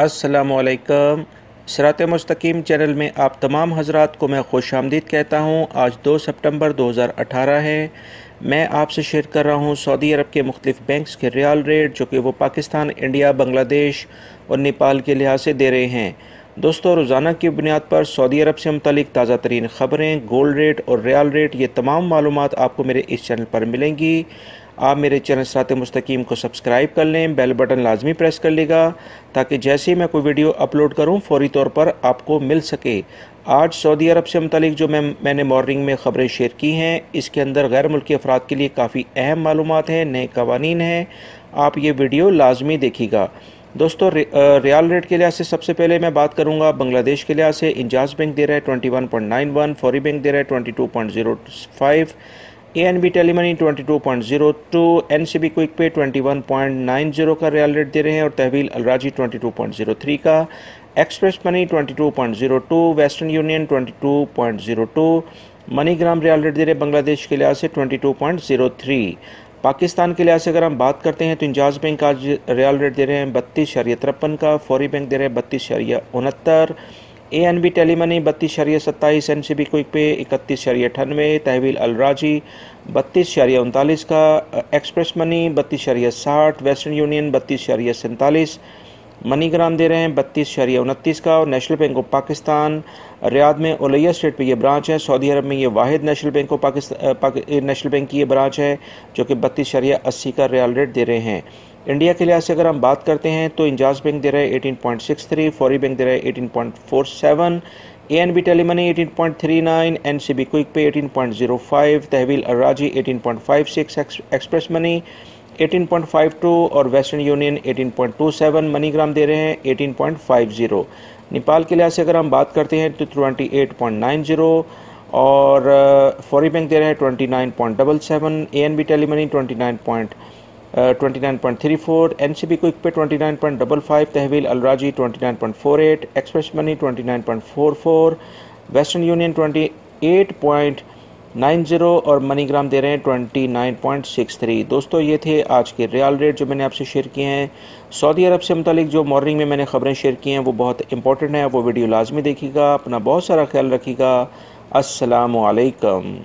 अस्सलामुअलैकुम। सिरात मुस्तकीम चैनल में आप तमाम हज़रात को मैं खुशामदीद कहता हूँ। आज 2 सितंबर 2018 है। मैं आपसे शेयर कर रहा हूँ सऊदी अरब के मुख्तलिफ़ बैंक्स के रियाल रेट जो कि वो पाकिस्तान, इंडिया, बांग्लादेश और नेपाल के लिहाज से दे रहे हैं। दोस्तों, रोज़ाना की बुनियाद पर सऊदी अरब से मुतालिक ताज़ा तरीन ख़बरें, गोल्ड रेट और रियाल रेट, ये तमाम मालूमात आपको मेरे इस चैनल पर मिलेंगी। आप मेरे चैनल सिरात मुस्तकीम को सब्सक्राइब कर लें, बेल बटन लाजमी प्रेस कर लेगा ताकि जैसे ही मैं कोई वीडियो अपलोड करूं फ़ौरी तौर पर आपको मिल सके। आज सऊदी अरब से मुतालिक जो मैंने मॉर्निंग में ख़बरें शेयर की हैं, इसके अंदर गैर मुल्की अफराद के लिए काफ़ी अहम मालूमात हैं, नए कवानीन हैं। आप ये वीडियो लाजमी देखिएगा। दोस्तों, रियाल रेट के लिहाज से सबसे पहले मैं बात करूंगा बांग्लादेश के लिहाज से। इंजाज बैंक दे रहा है 21.91, फौरी बैंक दे रहा है 22.05, ANB टेलीमनी 22.02, NCB क्विक पे 21.90 का रियाल रेट दे रहे हैं और तहवील अलराजी 22.03 का, Express Money 22.02, Western Union 22.02, MoneyGram riyal rate दे रहे हैं बांग्लादेश के लिहाज से 22.03। पाकिस्तान के लिहाज से अगर हम बात करते हैं तो इंजाज बैंक आज रियाल रेट दे रहे हैं 32.53 का, फौरी बैंक दे रहे हैं 32.69, ANB टेलीमनी 32.27, NCB क्विक पे 31.98, तहवील अलराजी 32.39 का, Express Money 32.60, Western Union 32.47, MoneyGram दे रहे हैं 32.29 का। और National Bank of Pakistan Riyadh में ओलैया स्ट्रीट पे ये ब्रांच है। सऊदी अरब में ये वाहिद National Bank of National Bank की ये ब्रांच है जो कि 32.80 का रियाल रेट दे रहे हैं। इंडिया के लिहाज से अगर हम बात करते हैं तो इंजाज बैंक दे रहे हैं 18.63, फौरी बैंक दे रहे हैं 18.47, ANB टेलीमनी 18.39, NCB क्विक पे 18.05, तहवील अर्राजी 18.56, एक्सप्रेस मनी 18.52 और वेस्टर्न यूनियन 18.27, मनीग्राम दे रहे हैं 18.50। नेपाल के लिहाज से अगर हम बात करते हैं तो 28.90 और फौरी बैंक दे रहे हैं 29.77, ANB Telemoney 29.34, NCB Quick Pay 29.55, Tahweel Al Rajhi 29.48, Express Money 29.44, Western Union 28.90 और मनीग्राम दे रहे हैं 29.63। दोस्तों, ये थे आज के रियाल रेट जो मैंने आपसे शेयर किए हैं। सऊदी अरब से मुतालिक जो मॉर्निंग में मैंने ख़बरें शेयर की हैं वो बहुत इंपॉर्टेंट है, वो वीडियो लाजमी देखिएगा। अपना बहुत सारा ख्याल रखिएगा। अस्सलामु अलैकुम।